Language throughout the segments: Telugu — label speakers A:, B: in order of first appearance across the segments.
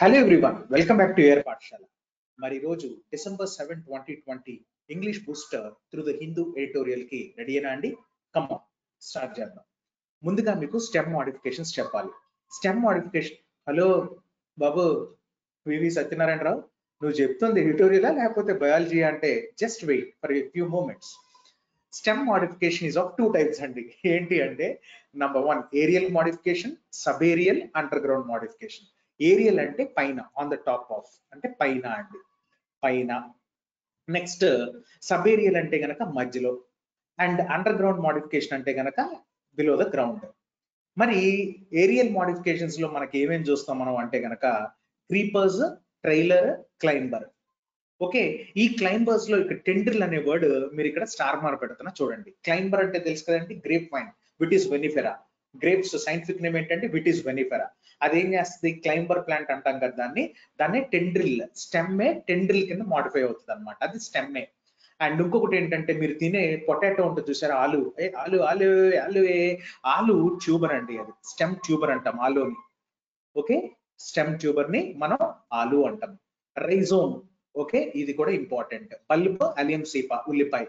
A: Hello everyone, welcome back to air పాఠశాల. మరి రోజు December 7, 2020 English booster through the Hindu editorial కి రెడీ అయినా అండి? కమ్ ఆన్, స్టార్ట్ చేద్దాం. ముందుగా మీకు స్టెమ్ మోడిఫికేషన్స్ చెప్పాలి. స్టెమ్ మోడిఫికేషన్, హలో బాబు వివి సత్యనారాయణ రావు, నువ్వు చెప్తుంది ఎడిటోరియలా లేకపోతే బయాలజీ అంటే just wait for a few moments. Stem modification is of two types అండి. ఏంటి అంటే number 1 aerial modification, sub aerial, underground modification. Aerial అంటే పైన, ఆన్ ద టాప్ ఆఫ్ అంటే పైన అండి, పైన. నెక్స్ట్ సబ్ ఏరియల్ అంటే గనక మధ్యలో, అండ్ అండర్ గ్రౌండ్ మోడిఫికేషన్ అంటే గనక బిలో ద గ్రౌండ్. మరి ఏరియల్ మోడిఫికేషన్స్ లో మనకి ఏమేమి చూస్తాం మనం అంటే గనక క్రీపర్స్, ట్రైలర్, క్లైంబర్. ఓకే, ఈ క్లైంబర్స్ లో ఇక్కడ టెండ్రిల్ అనే వర్డ్ మీరు ఇక్కడ స్టార్ మార్క్ పెడుతున్నా చూడండి. క్లైంబర్ అంటే తెలుసు కదండి, grape wine, vitis vinifera. Grapes scientific name ఏంటంటే విటిస్ వెనిఫెరా. అదేం చేస్తుంది, క్లైంబర్ ప్లాంట్ అంటాం కదా దాన్ని టెండ్రిల్, స్టెమ్మే టెండ్రిల్ కింద మాడిఫై అవుతుంది అనమాట, అది స్టెమ్మే. అండ్ ఇంకొకటి ఏంటంటే మీరు తినే పొటాటో ఉంటుంది చూసారా, ఆలు ఆలు ఆలు ఆలు ఆలు ట్యూబర్ అండి, అది స్టెమ్ ట్యూబర్ అంటాం ఆలుని. ఓకే, స్టెమ్ ట్యూబర్ ని మనం ఆలు అంటాం. రైజోమ్, ఓకే, ఇది కూడా ఇంపార్టెంట్. బల్బ్, అలియం సీపా, ఉల్లిపాయ.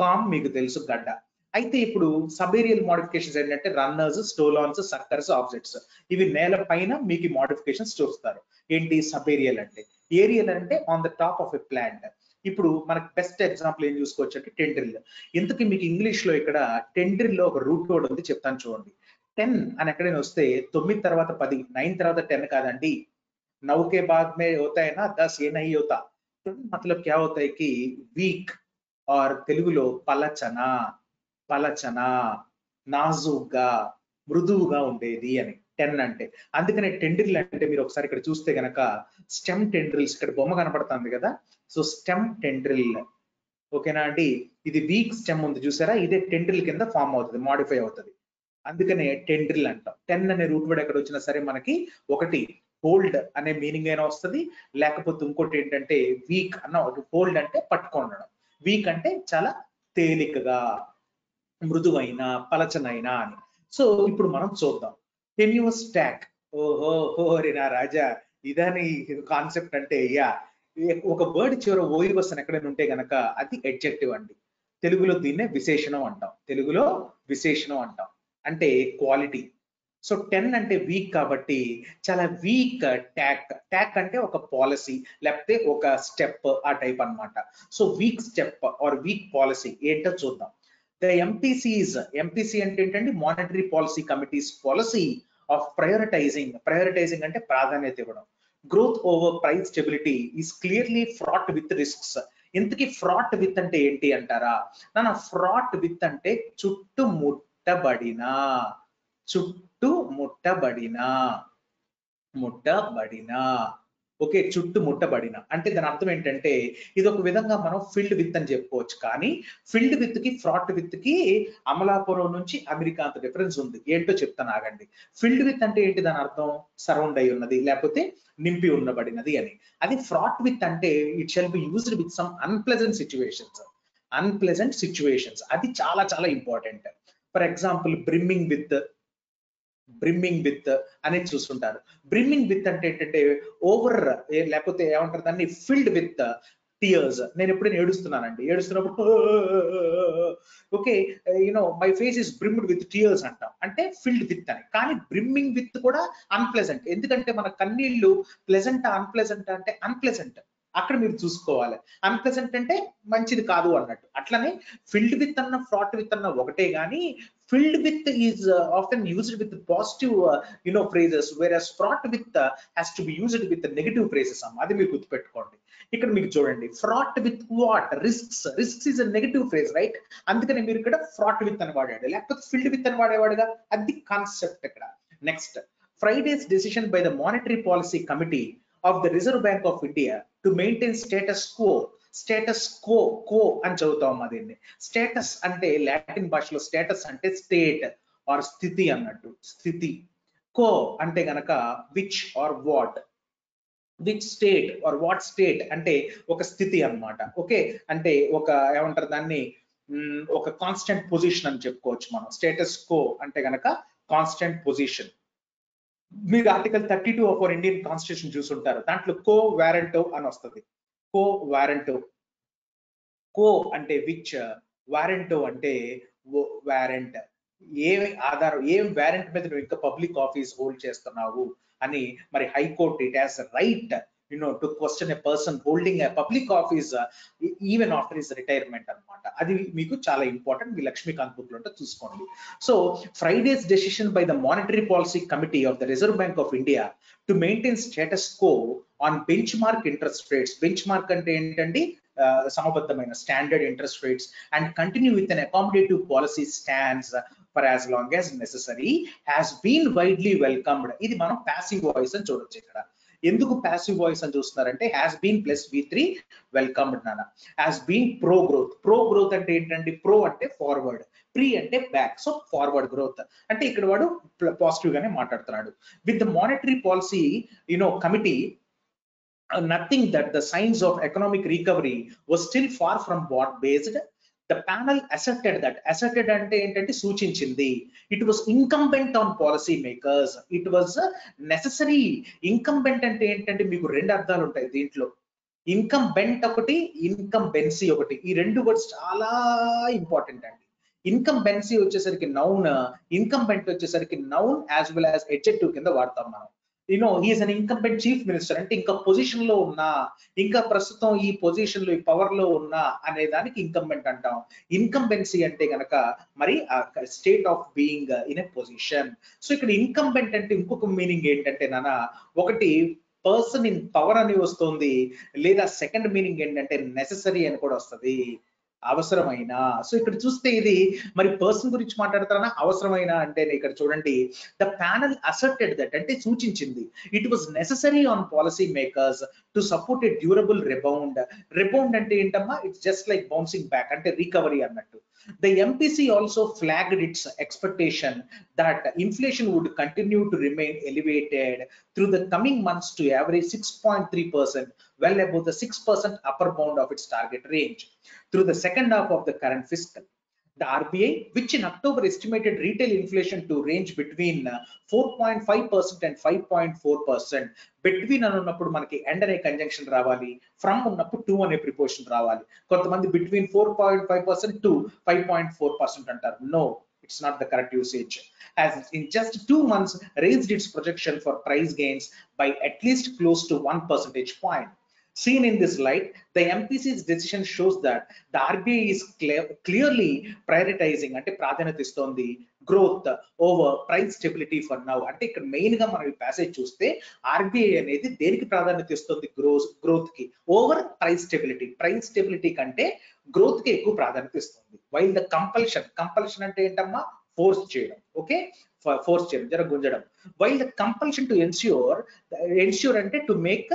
A: కామ్ మీకు తెలుసు, గడ్డ. అయితే ఇప్పుడు సబేరియల్ మోడిఫికేషన్స్ ఏంటంటే రన్నర్స్, స్టోలాన్స్, సక్కర్స్, ఆబ్జెక్ట్స్. ఇవి నేల పైన మీకు మోడిఫికేషన్స్ చూస్తారు. ఏంటి సబేరియల్ అంటే. ఏరియల్ అంటే on the top of a plant. ఇప్పుడు మనకి బెస్ట్ ఎగ్జాంపుల్ ఏం చూసుకోవచ్చు అంటే టెండ్రిల్. ఇంతకీ మీకు ఇంగ్లీష్ లో ఇక్కడ టెండ్రిల్ లో ఒక రూట్ వర్డ్ ఉంది, చెప్తాను చూడండి. 10 అని ఎక్కడైనా వస్తే 9 తర్వాత 10, 9 తర్వాత 10 కాదండి. 9 के बाद में होता है ना 10, ये नहीं होता. मतलब क्या होता है कि वीक और తెలుగులో పలచన, పలచన, నాజుగ్గా, మృదువుగా ఉండేది అని 10 అంటే. అందుకనే టెండ్రిల్ అంటే మీరు ఒకసారి ఇక్కడ చూస్తే గనక స్టెమ్ టెండ్రిల్స్, ఇక్కడ బొమ్మ కనపడుతుంది కదా, సో స్టెమ్ టెండ్రిల్. ఓకేనా అండి, ఇది వీక్ స్టెమ్ ఉంది చూసారా, ఇదే టెండ్రిల్ కింద ఫామ్ అవుతుంది, మాడిఫై అవుతుంది. అందుకనే టెండ్రిల్ అంటాం. 10 అనే రూట్ వర్డ్ ఎక్కడ వచ్చినా సరే మనకి ఒకటి హోల్డ్ అనే మీనింగ్ అయినా వస్తుంది, లేకపోతే ఇంకోటి ఏంటంటే వీక్ అన్న. హోల్డ్ అంటే పట్టుకోండడం, వీక్ అంటే చాలా తేలికగా, మృదువైన, పలచనైన అని. సో ఇప్పుడు మనం చూద్దాం టెన్యూస్ ట్యాక్. ఓహో హోరి నా రాజా, ఇదని కాన్సెప్ట్ అంటే. యా, ఒక వర్డ్ చివర ఓయి వస్తాను ఎక్కడైనా ఉంటే గనక అది అడ్జెక్టివ్ అండి. తెలుగులో దీన్నే విశేషణం అంటాం, తెలుగులో విశేషణం అంటాం, అంటే క్వాలిటీ. సో 10 అంటే వీక్ కాబట్టి చాలా వీక్ ట్యాక్. ట్యాక్ అంటే ఒక పాలసీ లేకపోతే ఒక స్టెప్, ఆ టైప్ అన్నమాట. So weak step or weak policy ఏంటో చూద్దాం. ద ఎంపీసీస్, ఎంపీసీ అంటే ఏంటంటే monetary policy committees policy of prioritising అంటే ప్రాధాన్యత ఇవ్వడం. Growth over price stability is clearly fraught with risks. ఇంతకీ ఫ్రాట్ విత్ అంటే ఏంటి అంటారా? ఫ్రాట్ విత్ అంటే చుట్టుముట్టబడిన, చుట్టుముట్టబడిన, ముట్టబడిన. ఓకే, చుట్టుముట్టబడిన అంటే దాని అర్థం ఏంటంటే ఇది ఒక విధంగా మనం ఫిల్డ్ విత్ అని చెప్పుకోవచ్చు. కానీ ఫిల్డ్ విత్ కి ఫ్రాట్ విత్ కి అమలాపురం నుంచి అమెరికా అంత డిఫరెన్స్ ఉంది. ఏంటో చెప్తాను ఆగండి. ఫిల్డ్ విత్ అంటే ఏంటి, దాని అర్థం సరౌండ్ అయి ఉన్నది లేకపోతే నింపి ఉండబడినది అని. అది ఫ్రాట్ విత్ అంటే it shall be used with some unpleasant situations. Unpleasant situations అది చాలా చాలా important. For example brimming with, brimming with అనేది చూస్తుంటారు. బ్రిమ్మింగ్ విత్ అంటే ఏంటంటే ఓవర్, లేకపోతే ఏమంటారు దాన్ని, ఫిల్డ్ విత్ టీయర్స్. నేను ఎప్పుడైనా ఏడుస్తున్నానండి, ఏడుస్తున్నప్పుడు okay my face is brimmed with tears అంటాం, అంటే ఫిల్డ్ విత్ అని. కానీ బ్రిమ్మింగ్ విత్ కూడా అన్ప్లెజెంట్, ఎందుకంటే మన కన్నీళ్లు ప్లెజెంట్ అన్ప్లెజెంట్ అంటే అన్ప్లెజెంట్. అక్కడ మీరు చూసుకోవాలి, అన్ప్లెజెంట్ అంటే మంచిది కాదు అన్నట్టు. అట్లనే ఫిల్డ్ విత్ అన్న ఫ్రాట్ విత్ అన్న ఒకటే, గానీ filled with is often used with positive phrases, whereas fraught with has to be used with the negative phrases. అది మీరు గుర్తుపెట్టుకోండి. ఇక్కడ మీకు చూడండి, fraught with what, risks. Risks is a negative phrase, right? అందుకని మీరు ఇక్కడ ఫ్రాట్ విత్ అని వాడాడు, లేకపోతే ఫిల్డ్ విత్ అని వాడేవాడుగా. అది కాన్సెప్ట్ ఇక్కడ. Next, Friday's decision by the monetary policy committee of the Reserve Bank of India to maintain status quo. Status quo, quo అని చదువుతాం దీన్ని. స్టేటస్ అంటే లాటిన్ భాషలో స్టేటస్ అంటే స్టేట్ ఆర్ స్థితి అన్నట్టు, స్థితి. కో అంటే గనక which are what, which state are what state అంటే ఒక స్థితి అన్నమాట. ఓకే, అంటే ఒక ఏమంటారు దాన్ని, ఒక కాన్స్టెంట్ పొజిషన్ అని చెప్పుకోవచ్చు మనం. స్టేటస్ కో అంటే గనక కాన్స్టెంట్ పొజిషన్. మీరు article 32 of our Indian constitution చూసుంటారు. దాంట్లో కో వారెంటో అని వస్తుంది. కో వారెంటో, కో అంటే విచ్, వారెంటో అంటే వారెంట్. ఏం వారెంట్ మీద నువ్వు ఇంకా పబ్లిక్ ఆఫీస్ హోల్డ్ చేస్తున్నావు అని మరి high court it has right to question a person holding a public office even after his retirement అనమాట. అది మీకు చాలా ఇంపార్టెంట్. మీ లక్ష్మీకాంత్ బుక్ లో ఉంటే చూసుకోండి. So Friday's decision by the monetary policy committee of the Reserve Bank of India to maintain status quo on benchmark interest rates. Benchmark అంటే ఏంటండి? సమబద్ధమైన standard interest rates and continue with an accommodative policy stands for as long as necessary has been widely welcomed. ఇది మనం ప్యాసివ్ వాయిస్ అని చూడొచ్చు. ఇక్కడ ఎందుకు ప్యాసివ్ వాయిస్ అని చూస్తున్నారంటే has been plus V3 welcomed నాన్న. Has been pro growth. Pro growth అంటే ఏంటండి? ప్రో అంటే ఫార్వర్డ్, ప్రీ అంటే బ్యాక్. సో ఫార్వర్డ్ గ్రోత్ అంటే ఇక్కడ వాడు పాజిటివ్ గానే మాట్లాడుతున్నాడు. With the monetary policy committee, nothing that the signs of economic recovery was still far from what based. The panel asserted that, asserted ante entante సూచించింది, it was incumbent on policy makers, it was necessary. Incumbent అంటే ఏంటంటే మీకు రెండు అర్థాలు ఉంటాయి దీంట్లో. ఇన్కంబెంట్ ఒకటి, ఇన్కంబెన్సీ ఒకటి. ఈ రెండు వర్డ్స్ చాలా ఇంపార్టెంట్ అండి. ఇన్కంబెన్సీ వచ్చేసరికి నౌన్, ఇన్కంబెంట్ వచ్చేసరికి noun as well as adjective కింద వాడతాం మనం. హీఈస్ అన్ ఇన్కంబెంట్ చీఫ్ మినిస్టర్ అంటే ఇంకా పొజిషన్ లో ఉన్నా, ఇంకా ప్రస్తుతం ఈ పొజిషన్ లో ఈ పవర్ లో ఉన్నా అనే దానికి ఇన్కంబెంట్ అంటాం. ఇన్కంబెన్సీ అంటే గనక మరి state of being in a position. So ఇక్కడ ఇన్కంబెంట్ అంటే ఇంకొక మీనింగ్ ఏంటంటే నాన్న, ఒకటి పర్సన్ ఇన్ పవర్ అని వస్తుంది, లేదా సెకండ్ మీనింగ్ ఏంటంటే నెసెసరీ అని కూడా వస్తుంది, అవసరమైన. సో ఇక్కడ చూస్తే ఇది మరి పర్సన్ గురించి మాట్లాడతారా, అవసరమైన అంటే ఇక్కడ చూడండి, ద ప్యానల్ అసర్టెడ్ దట్ అంటే సూచించింది, it was necessary on policy makers to support a durable rebound. Rebound అంటే ఏంటమ్మా? It's just like bouncing back అంటే రికవరీ అన్నట్టు. The MPC also flagged its expectation that inflation would continue to remain elevated through the coming months to average 6.3%, well above the 6% upper bound of its target range through the second half of the current fiscal. The RBI, which in October estimated retail inflation to range between 4.5% and 5.4%, between అన్నప్పుడు మనకి ఎండ్ అనే కంజంక్షన్ రావాలి, ఫ్రమ్ ఉన్నప్పుడు టు అనే ప్రిపోజిషన్ రావాలి. కొంతమంది between 4.5% to 5.4% అంటారు. No, it's not the correct usage. As in just 2 months raised its projection for price gains by at least close to 1 percentage point. Seen in this light, the MPC's decision shows that the RBI is clearly prioritizing అంటే ప్రాధాన్యత ఇస్తోంది growth over price stability for now. అంటే ఇక్కడ మెయిన్ గా మనం ఈ ప్యాసేజ్ చూస్తే RBI అనేది దేనికి ప్రాధాన్యత ఇస్తుంది? గ్రోత్ కి over price stability. Price stability కంటే గ్రోత్ కి ఎక్కువ ప్రాధాన్యత ఇస్తుంది. వైల్ ద కంపల్షన్ అంటే ఏంటమ్మా? ఫోర్స్ చేయడం. ఓకే, ఫోర్స్ చేయడం, జర గుంజడం. While the compulsion to ensure అంటే to make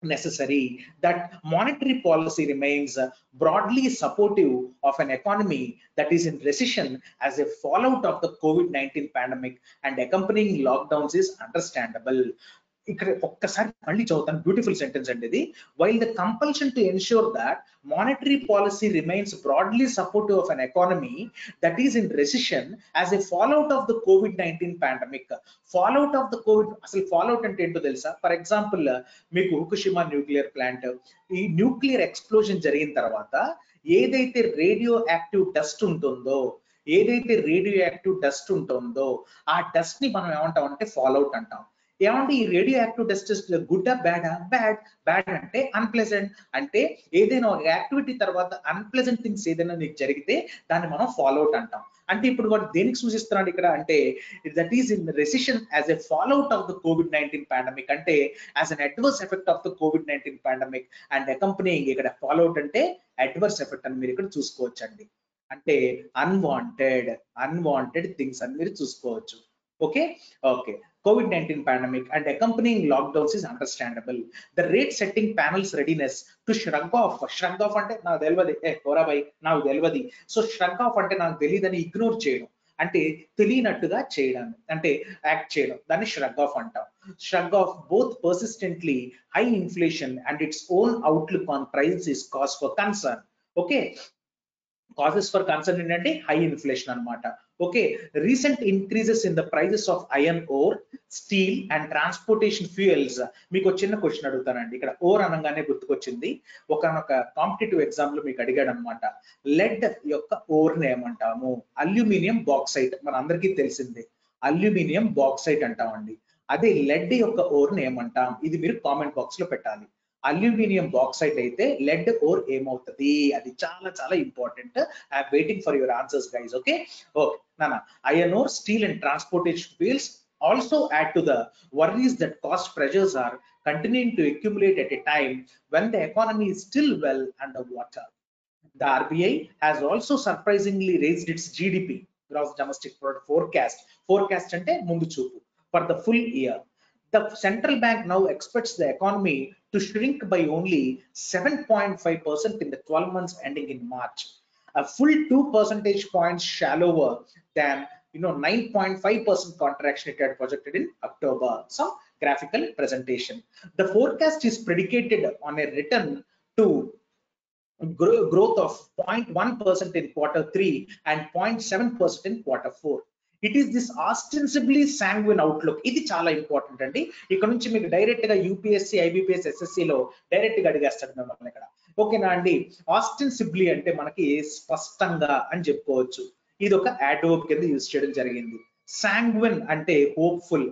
A: necessary that monetary policy remains broadly supportive of an economy that is in recession as a fallout of the COVID-19 pandemic and accompanying lockdowns is understandable. ఇక్కడ ఒక్కసారి మళ్ళీ చదువుతాను, బ్యూటిఫుల్ సెంటెన్స్ అండి ఇది. While the compulsion to ensure that monetary policy remains broadly supportive of an economy that is in recession as a fallout of the COVID-19 pandemic. Fallout of the covid, అసలు ఫాలోఅవుట్ అంటే ఏంటో తెలుసా? ఫర్ ఎగ్జాంపుల్ మీకు హుకుషిమా న్యూక్లియర్ ప్లాంట్, ఈ న్యూక్లియర్ ఎక్స్ప్లోజన్ జరిగిన తర్వాత ఏదైతే రేడియో యాక్టివ్ డస్ట్ ఉంటుందో, ఆ డస్ట్ ని మనం ఏమంటాం అంటే ఫాలోఅవుట్ అంటాం. ఏమంటే ఈ రేడియో యాక్టివ్ డస్ట్ గుడ్డా బ్యాడా? బ్యాడ్ అంటే అన్ప్లెజెంట్. అంటే ఏదైనా ఒక యాక్టివిటీ తర్వాత అన్ప్లెజెంట్ థింగ్స్ ఏదైనా నీకు జరిగితే దాన్ని మనం ఫాలోఅవుట్ అంటాం. అంటే ఇప్పుడు వాడు దేనికి సూచిస్తున్నాడు ఇక్కడ అంటే that is in recession as a fallout of the COVID-19 pandemic, అంటే as an adverse effect of the COVID-19 pandemic and accompanying. ఇక్కడ ఫాలోఅవుట్ అంటే అడ్వర్స్ ఎఫెక్ట్ అని మీరు ఇక్కడ చూసుకోవచ్చండి. అంటే అన్వాంటెడ్ థింగ్స్ అని మీరు చూసుకోవచ్చు. Okay. COVID-19 pandemic and accompanying lockdowns is understandable. The rate setting panel's readiness to shrug off అంటే నాకు తెలియదు, సో shrug off అంటే నాకు తెలియదని ఇగ్నోర్ చేయడం, అంటే తెలియనట్టుగా చేయడం, అంటే యాక్ట్ చేయడం, దాన్ని shrug off అంటాం. Shrug off both persistently high inflation and its own outlook on prices is cause for concern. Okay, causes for concern ఏంటంటే హై ఇన్ఫ్లేషన్ అనమాట. Okay, recent increases in the prices of iron ore, steel and transportation fuels. మీకు చిన్న క్వశ్చన్ అడుగుతానండి. ఇక్కడ ఓర్ అనగానే గుర్తుకొచ్చింది, ఒకనొక కాంపిటేటివ్ ఎగ్జామ్ లో మీకు అడిగాడు అనమాట. లెడ్ యొక్క ఓర్ ని ఏమంటాము? అల్యూమినియం బాక్సైట్, మన అందరికీ తెలిసిందే, అల్యూమినియం బాక్సైట్ అంటామండి. అదే లెడ్ యొక్క ఓర్ ని ఏమంటాం? ఇది మీరు కామెంట్ బాక్స్ లో పెట్టాలి. అల్యూమినియం బాక్సైట్ అయితే లెడ్ ఓర్ ఏమవుతుంది? అది చాలా చాలా important. I'm waiting for your answers guys. Okay okay నానా, iron ore, steel and transportation fuels also add to the worries that cost pressures are continuing to accumulate at a time when the economy is still well underwater. The RBI has also surprisingly raised its GDP, gross domestic product forecast ante mundu చూపు, for the full year. The central bank now expects the economy to shrink by only 7.5% in the 12 months ending in March, a full 2 percentage points shallower than 9.5% contraction it had projected in October. Some graphical presentation. The forecast is predicated on a return to growth of 0.1% in Q3 and 0.7% in Q4. It is this ostensibly sanguine outlook. ఇది చాలా ఇంపార్టెంట్ అండి. ఇక్కడ నుంచి మీకు డైరెక్ట్ గా యూపీఎస్సీ, ఐబీపీఎస్, ఎస్ఎస్సీలో డైరెక్ట్ గా అడిగేస్తాడు మిమ్మల్ని ఇక్కడ. ఓకేనా అండి? ఆస్టెన్సిబ్లీ అంటే మనకి స్పష్టంగా అని చెప్పుకోవచ్చు. ఇది ఒక యాడ్వర్బ్ కింద యూజ్ చేయడం జరిగింది. సాంగ్విన్ అంటే హోప్ఫుల్,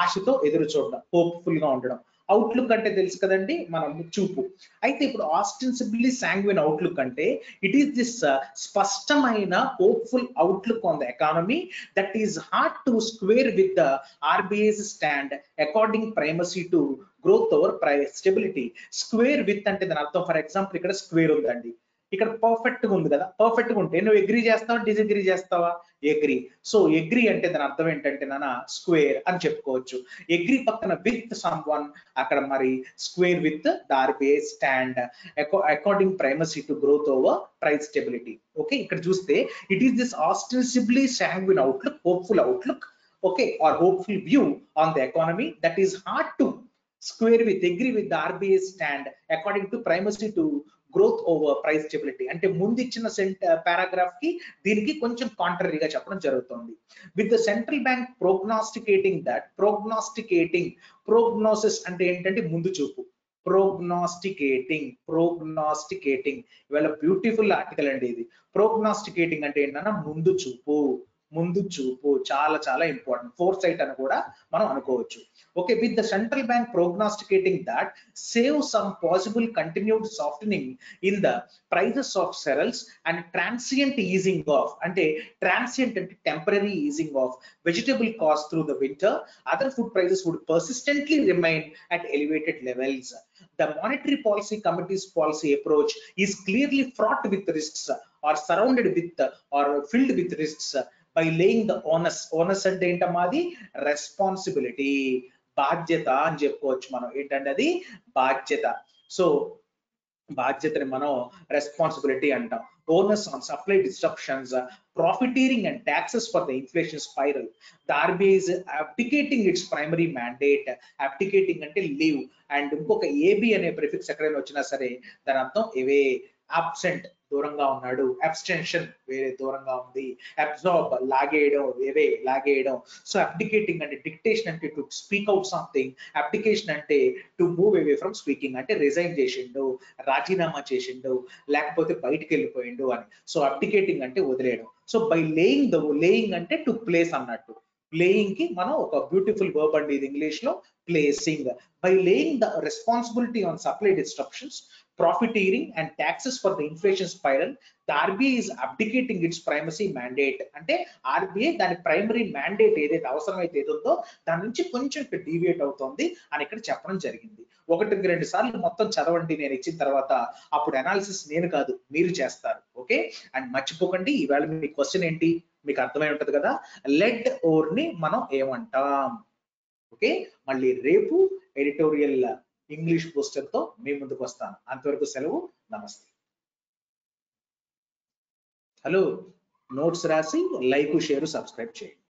A: ఆశతో ఎదురు చూడడం, హోప్ఫుల్ గా ఉండడం. అవుట్లుక్ అంటే తెలుసు కదండి, మనం చూపు. అయితే ఇప్పుడు ఆస్టెన్సిబ్లీ సాంగ్విన్ అవుట్లుక్ అంటే ఇట్ ఈస్ దిస్ స్పష్టమైన hopeful outlook on the economy that is hard to square with the RBI's stand according primacy to growth over price stability. Square with అంటే దాని అర్థం, ఫర్ ఎగ్జాంపుల్ ఇక్కడ స్క్వేర్ ఉందండి, ఇక్కడ పర్ఫెక్ట్ గా ఉంది కదా. పర్ఫెక్ట్ గా ఉంటే నువ్వు అగ్రీ చేస్తావా, డిసగ్రీ చేస్తావా? అగ్రీ. సో అగ్రీ అంటే దాని అర్థం ఏంటంటే నాన్న స్క్వేర్ అని చెప్పుకోవచ్చు. అగ్రీ పక్కన విత్ సమ్ వన్, అక్కడ మరి square with the RBI stand according primacy to growth over price stability. Okay, ఇక్కడ చూస్తే it is this ostensibly sanguine outlook, hopeful outlook, okay, or hopeful view on the economy that is hard to square with, agree with the RBI stand according to primacy to growth over price stability. అంటే ముందు ఇచ్చిన పారాగ్రాఫ్ కి దీనికి కొంచెం కాంట్రరీగా చెప్పడం జరుగుతుంది. With the central bank prognosticating that, prognosis అంటే ఏంటంటే ముందు చూపు, ప్రోగ్నాస్టికేటింగ్ ఇవాళ బ్యూటిఫుల్ ఆర్టికల్ అండి ఇది. ప్రోగ్నాస్టికేటింగ్ అంటే ఏంటన్నా ముందు చూపు, చాలా చాలా ఇంపార్టెంట్. ఫోర్ సైట్ అని కూడా మనం అనుకోవచ్చు. Okay, with the central bank prognosticating that save some possible continued softening in the prices of cereals and transient easing of, అంటే ట్రాన్సియంట్ అంటే temporary easing of vegetable cost through the winter, other food prices would persistently remain at elevated levels. The monetary policy committee's policy approach is clearly fraught with risks, or surrounded with or filled with risks, by laying the onus అంటే ఏంటమ్మా? రెస్పాన్సిబిలిటీ, బాధ్యత అని చెప్పుకోవచ్చు మనం. ఏంటంటే అది బాధ్యత. సో బాధ్యతని మనం రెస్పాన్సిబిలిటీ అంటాం. Onus on supply disruptions, profiteering and taxes for the inflation spiral. The RBI is abdicating its primary mandate. Abdicating అంటే లీవ్, అండ్ ఇంకొక ఏబి అనే ప్రిఫిక్స్ ఎక్కడైనా వచ్చినా సరే దాని అర్థం ఇవే. అబ్సెంట్ దూరంగా ఉన్నాడు, అబ్స్టెన్షన్ వేరే దూరంగా ఉంది, అబ్జార్బ్ లాగేయడం, వేరే లాగేయడం. సో అబ్డికేటింగ్ అంటే డిక్టేషన్ అంటే to speak out something, abdication అంటే to move away from speaking, అంటే రిజైన్ చేసిండు, రాజీనామా చేసిండు, లేకపోతే బయటికి వెళ్ళిపోయిండు అని. సో అబ్డికేటింగ్ అంటే వదిలేయడం. సో బై లేయింగ్ అంటే టు ప్లేస్ అన్నట్టు. ప్లేయింగ్ కి మనం ఒక బ్యూటిఫుల్ వర్బ్ అండి ఇది ఇంగ్లీష్ లో, placing. By laying the responsibility on supply disruptions, profiteering and taxes for the inflation spiral, the RBI is abdicating its primacy mandate. అంటే RBI దాని ప్రైమరీ మ్యాండేట్ ఏదైతే అవసరమైతే ఏదో దాని నుంచి కొంచెం డీవియేట్ అవుతుంది అని ఇక్కడ చెప్పడం జరిగింది. 1-2 సార్లు మొత్తం చదవండి నేను ఇచ్చిన తర్వాత, అప్పుడు అనాలిసిస్ నేను కాదు మీరు చేస్తారు. ఓకే, అండ్ మర్చిపోకండి ఈవేళ మీ క్వశ్చన్ ఏంటి మీకు అర్థమై ఉంటది కదా, లెడ్ ఓర్ ని మనం ఏమంటాం? ఓకే, మళ్ళీ రేపు ఎడిటోరియల్ ఇంగ్లీష్ బూస్టర్ తో మీ ముందుకు వస్తాను. అంతవరకు సెలవు, నమస్తే. హలో, నోట్స్ రాసి లైక్, షేర్, సబ్స్క్రైబ్ చేయండి.